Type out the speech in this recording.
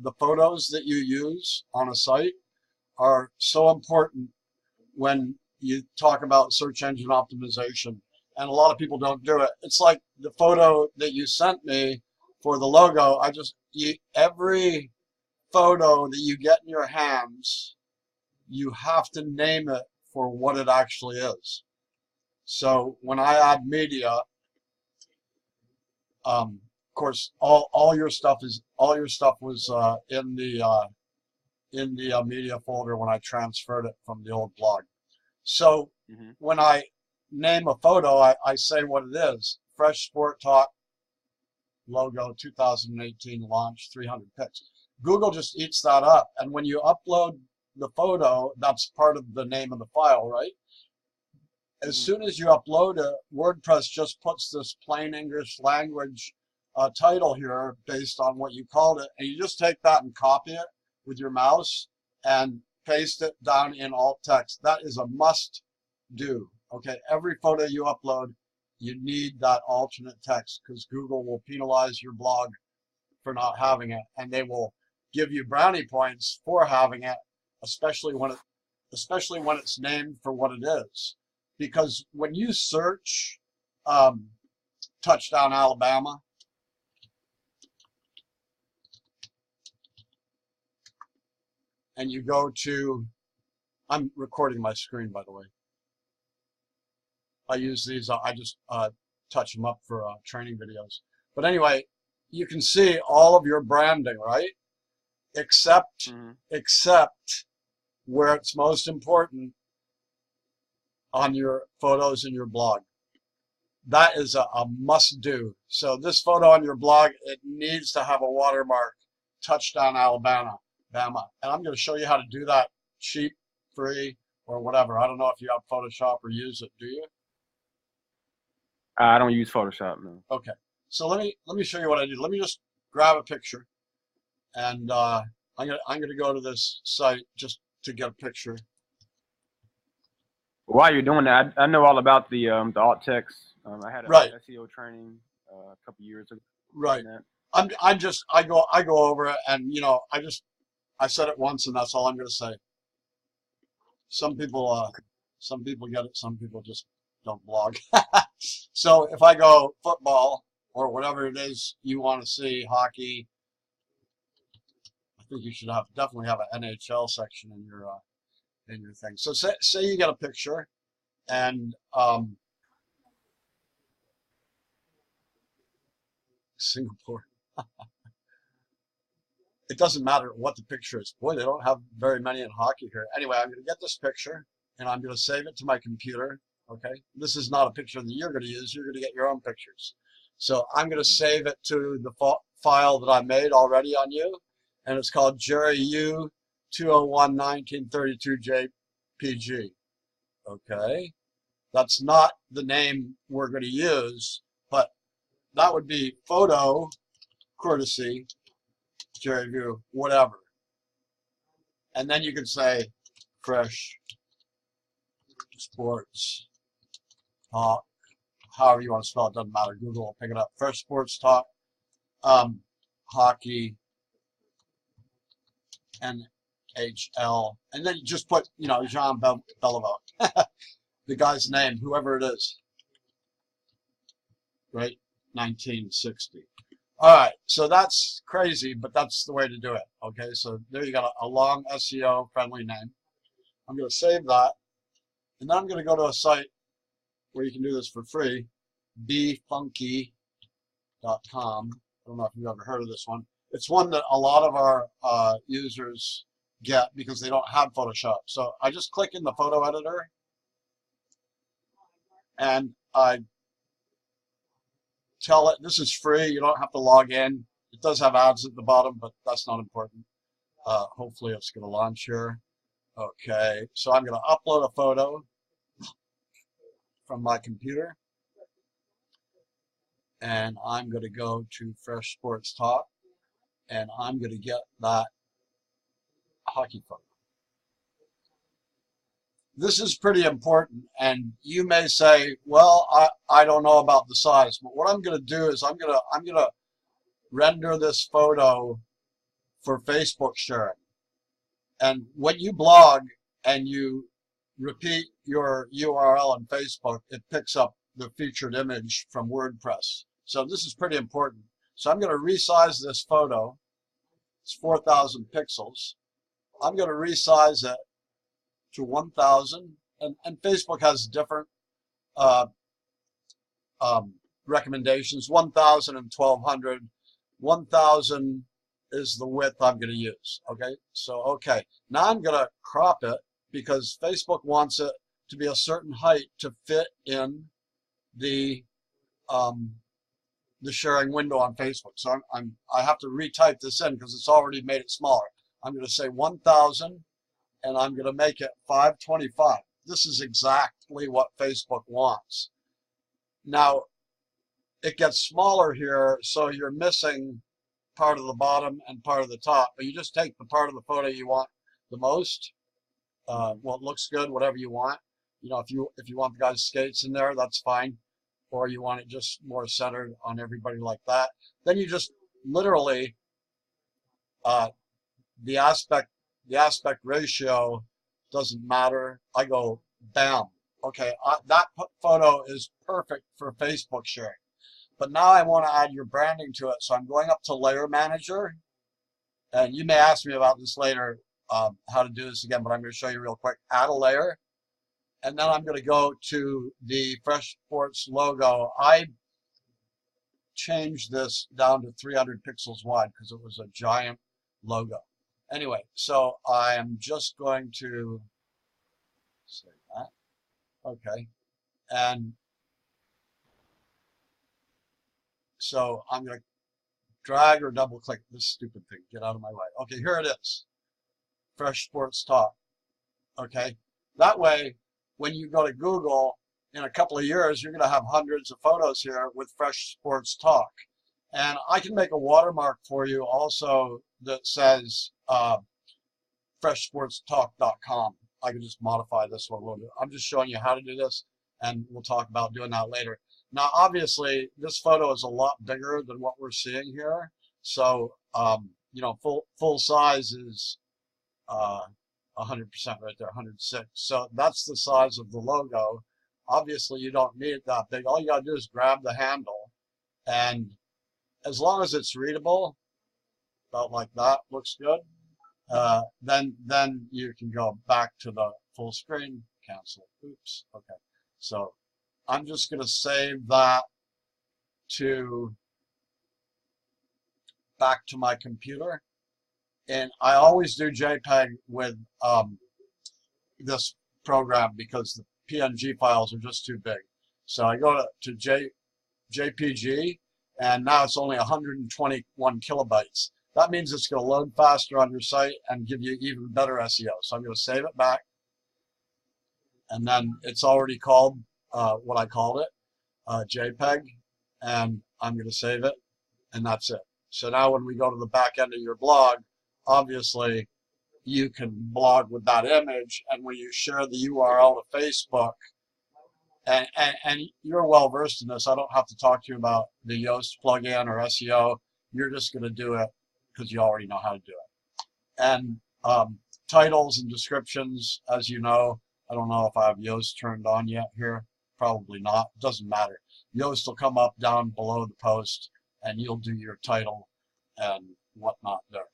the photos that you use on a site are so important when you talk about search engine optimization. And a lot of people don't do it. It's like the photo that you sent me for the logo. Every photo that you get in your hands, you have to name it for what it actually is. So when I add media, of course, all your stuff was in the media folder when I transferred it from the old blog. So when I name a photo, I say what it is. Fresh Sport Talk logo 2018 launch 300 pics. Google just eats that up, and when you upload the photo, that's part of the name of the file, right? As soon as you upload it, WordPress just puts this plain English language title here based on what you called it, and you just take that and copy it with your mouse and paste it down in alt text. That is a must do. Okay, every photo you upload, you need that alternate text, because Google will penalize your blog for not having it, and they will give you brownie points for having it, especially when it's named for what it is. Because when you search touchdown Alabama, and you go to, I'm recording my screen, by the way. I use these, I just touch them up for training videos. But anyway, you can see all of your branding, right? Except where it's most important, on your photos in your blog. That is a must do. So this photo on your blog, it needs to have a watermark, touchdown Alabama. And I'm going to show you how to do that cheap, free, or whatever. I don't know if you have Photoshop or use it. Do you? I don't use Photoshop, no. Okay. So let me show you what I do. Let me just grab a picture, and I'm gonna go to this site just to get a picture. While you're doing that, I know all about the alt text. I had a SEO training a couple years ago. Right. I go over it, and I said it once, and that's all I'm going to say. Some people get it, some people just don't blog. So if I go football or whatever it is you want to see, hockey, I think you should definitely have an NHL section in your thing. So say you get a picture, and Singapore. It doesn't matter what the picture is. Boy, they don't have very many in hockey here. Anyway, I'm going to get this picture, and I'm going to save it to my computer. Okay, this is not a picture that you're going to use. You're going to get your own pictures. So I'm going to save it to the file that I made already on you, and it's called Jerry U 201 1932 JPG. Okay, that's not the name we're going to use, but that would be photo courtesy Jerry U, whatever. And then you can say Fresh Sports Talk, however you want to spell it, doesn't matter. Google will pick it up. Fresh Sports Talk, hockey, NHL, and then you just put, Jean Beliveau, the guy's name, whoever it is, right? 1960. All right, so that's crazy, but that's the way to do it. Okay, so there you got a long SEO friendly name. I'm going to save that, and then I'm going to go to a site where you can do this for free, befunky.com. I don't know if you've ever heard of this one. It's one that a lot of our users get because they don't have Photoshop. So I just click in the photo editor, and I tell it this is free. You don't have to log in. It does have ads at the bottom, but that's not important. Hopefully it's going to launch here. Okay, so I'm going to upload a photo from my computer, and I'm going to go to Fresh Sports Talk, and I'm going to get that hockey photo. This is pretty important, and you may say, well, I don't know about the size, but what I'm going to do is I'm going to render this photo for Facebook sharing. And when you blog and you repeat your URL on Facebook, it picks up the featured image from WordPress. So this is pretty important. So I'm going to resize this photo. It's 4,000 pixels. I'm going to resize it to 1,000. And Facebook has different recommendations, 1,000 and 1,200. 1,000 is the width I'm going to use. Okay, so okay. Now I'm going to crop it because Facebook wants it to be a certain height to fit in the sharing window on Facebook. So I have to retype this in because it's already made it smaller. I'm going to say 1,000 and I'm going to make it 525. This is exactly what Facebook wants. Now it gets smaller here, so you're missing part of the bottom and part of the top, but you just take the part of the photo you want the most. Well, it looks good, whatever you want. You know, if you want the guy's skates in there, that's fine. Or you want it just more centered on everybody like that. Then you just literally the aspect ratio doesn't matter. I go bam. Okay, that photo is perfect for Facebook sharing. But now I want to add your branding to it, so I'm going up to Layer Manager, and you may ask me about this later, how to do this again, but I'm going to show you real quick. Add a layer, and then I'm going to go to the Fresh Sports logo. I changed this down to 300 pixels wide because it was a giant logo. Anyway, so I am just going to say that. Okay, and so I'm going to drag or double click this stupid thing. Get out of my way. Okay, here it is. Fresh Sports Talk. Okay, that way when you go to Google in a couple of years, you're going to have hundreds of photos here with Fresh Sports Talk. And I can make a watermark for you also that says freshsportstalk.com. I can just modify this one a little bit. I'm just showing you how to do this, and we'll talk about doing that later. Now, obviously, this photo is a lot bigger than what we're seeing here. So, you know, full size is 100% right there, 106. So that's the size of the logo. Obviously, you don't need it that big. All you got to do is grab the handle, and as long as it's readable, about like that, looks good. Then you can go back to the full screen, cancel. Oops. Okay. So I'm just going to save that to back to my computer, and I always do JPEG with this program because the PNG files are just too big. So I go to JPG, and now it's only 121 kilobytes. That means it's going to load faster on your site and give you even better SEO. So I'm going to save it back, and then it's already called what I called it, JPEG, and I'm going to save it, and that's it. So now when we go to the back end of your blog, obviously you can blog with that image, and when you share the URL to Facebook, and you're well versed in this, I don't have to talk to you about the Yoast plugin or SEO. You're just going to do it because you already know how to do it. And titles and descriptions, as you know, I don't know if I have Yoast turned on yet here. Probably not. Doesn't matter. Yoast will come up down below the post, and you'll do your title and whatnot there.